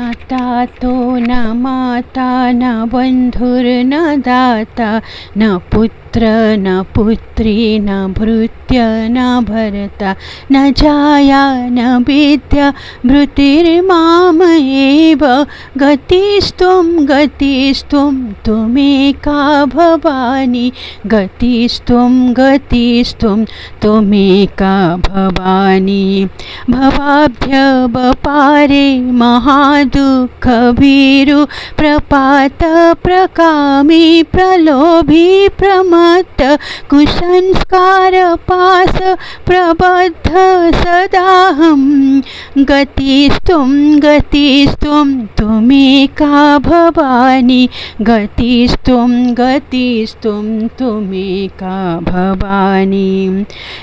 न तातो न माता न बन्धुर्न दाता न पुत्र न पुत्री न भृत्य न भर्ता न जाया न विद्या भृतिर्मामेव गतिस्त्वं गतिस्त्वं त्वमेका भवानी गतिस्त्वं गतिस्त्वं त्वमेका भवानी भवाभ्यवपारे महादुःखभीरु प्रपात प्रकामी प्रलोभी प्रमत्त कुसंस्कार पास प्रबद्ध सदाहं गतिस्त्वं गतिस्त्वं त्वमेका भवानी गतिस्त्वं गतिस्त्वं त्वमेका भवानी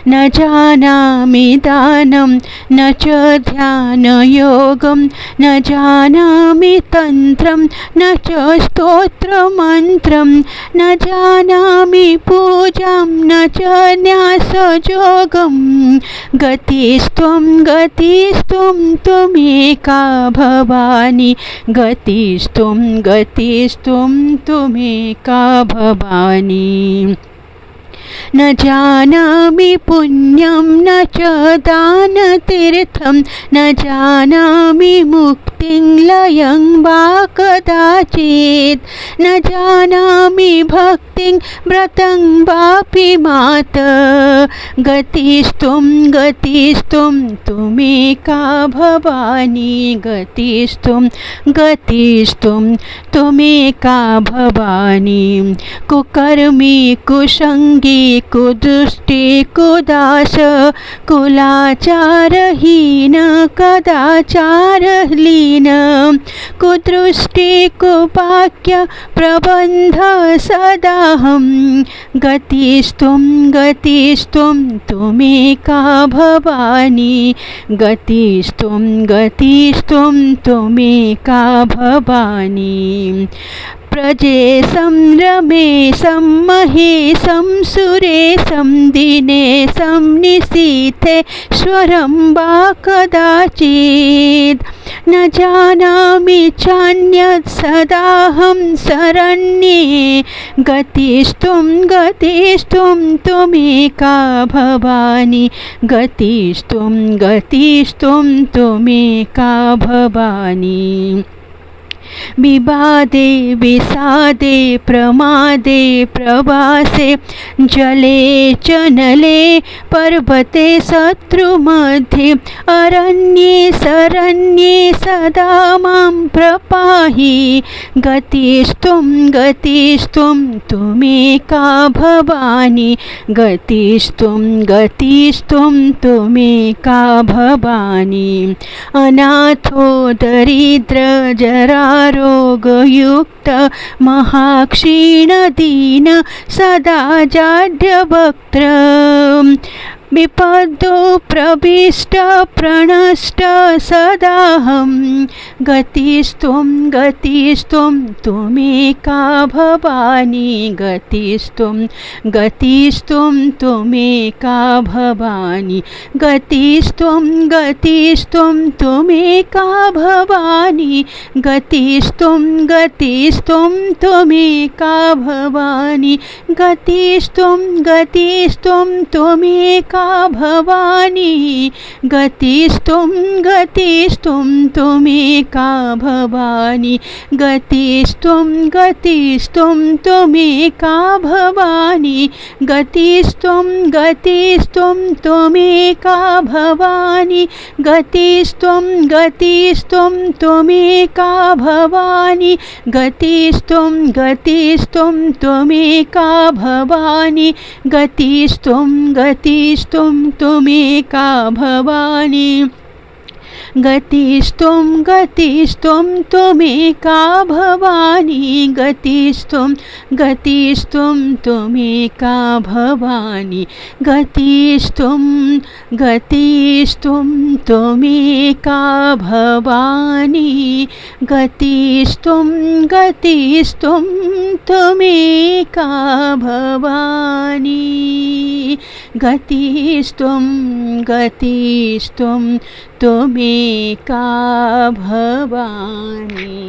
न जानामि दानं न च ध्यानयोगं न जानामि तन्त्रं न च स्तोत्रमन्त्रं न जानामि पूजां न च न्यासयोगं गतिस्त्वं गतिस्त्वं त्वमेका भवानी गतिस्त्वं गतिस्त्वं त्वमेका भवानी न जानामि पुण्यं न च दानतीर्थं न जानामि मुक्तिं लयं वा कदाचित् न जानामि भक्तिं व्रतं वापि मात गतिस्त्वं गतिस्त्वं त्वमेका भवानी गतिस्त्वं गतिस्त्वं त्वमेका भवानी कुकर्मी कुसंगी कुदृष्टि कुदास कुलाचारहीन कदाचारलीन कुदृष्टि कुवाक्य प्रबन्ध सदाहं गतिस्त्वं गतिस्त्वं त्वमेका भवानी गतिस्त्वं गतिस्त्वं त्वमेका भवानी प्रजेशं रमेशं महेशं सुरेशं दिनेशं निशीथेश्वरं वा कदाचित् न जानामि चान्यत् सदाहं शरण्ये गतिस्त्वं गतिस्त्वं त्वमेका भवानी गतिस्त्वं गतिस्त्वं त्वमेका भवानी विवादे विषादे प्रमादे प्रवासे जले च नले पर्वते शत्रुमध्ये अरण्ये शरण्ये सदा मां प्रपाहि गतिस्त्वं गतिस्त्वं त्वमेका भवानी गतिस्त्वं गतिस्त्वं त्वमेका भवानी अनाथो दरिद्र जरा रोगयुक्त महाक्षीणदीन सदा जाड्यवक्त्र विपदो प्रविष्ट प्रणष्ट सदाहं गतिस्त्वं गतिस्त्वं त्वमेका भवानी गतिस्त्वं गतिस्त्वं त्वमेका भवानी गतिस्त्वं गतिस्त्वं त्वमेका भवानी गतिस्त्वं गतिस्त्वं त्वमेका भवानी गतिस्त्वं गतिस्त्वं त्वमेका भवानी गतिस्त्वं गतिस्त्वं त्वमेका भवानी गतिस्त्वं गतिस्त्वं त्वमेका भवानी गतिस्त्वं गतिस्त्वं त्वमेका भवानी गतिस्त्वं गतिस्त्वं त्वमेका भवानी गतिस्त्वं गतिस्त्वं त्वमेका भवानी गतिस्त्वं गतिस्त्वं त्वमेका भवानी गतिस्त्वं गतिस्त्वं त्वमेका भवानी गतिस्त्वं गतिस्त्वं त्वमेका भवानी गतिस्त्वं गतिस्त्वं त्वमेका भवानी गतिस्त्वं गतिस्त्वं त्वमेका भवानी गतिस्त्वं गतिस्त्वं त्वमेका भवानी।